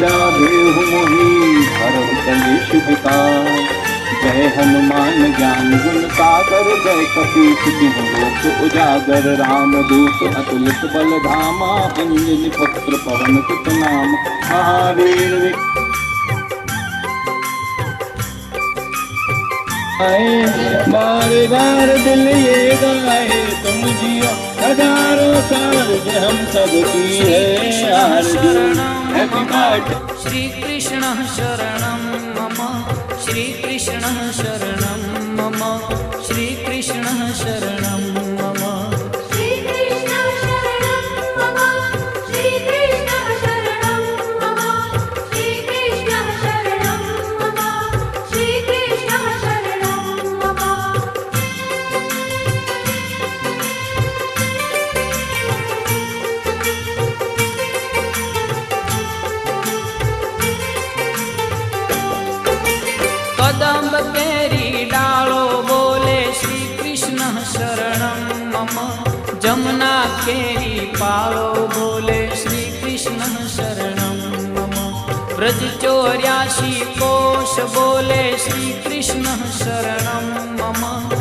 जाभेहु मोहि हरहु कलेश विकार। जय हनुमान ज्ञान गुण सागर, जय कपीस तिहुँ लोक उजागर। रामदूत अतुलित बल धामा, अंजनी पुत्र पवन सुत नाम। महावीर बार बार दिल ये गाए, तुम जियो हजारों साल हम सबकी है आरज़ू। Happy birthday. श्री कृष्ण शरणं मम, श्री कृष्ण शरणं मम, श्री कृष्ण शरणं मम। श्री कृष्ण शरणं मम, श्री कृष्ण शरणं मम, श्री कृष्ण शरणं मम, श्री कृष्ण शरणं मम। कदम्ब केरी डालो बोले श्री कृष्ण शरणं मम। जमुना केरी पालो बोले श्री कृष्ण शरणं मम। ब्रज 84 कोश बोले श्री कृष्ण शरणं मम।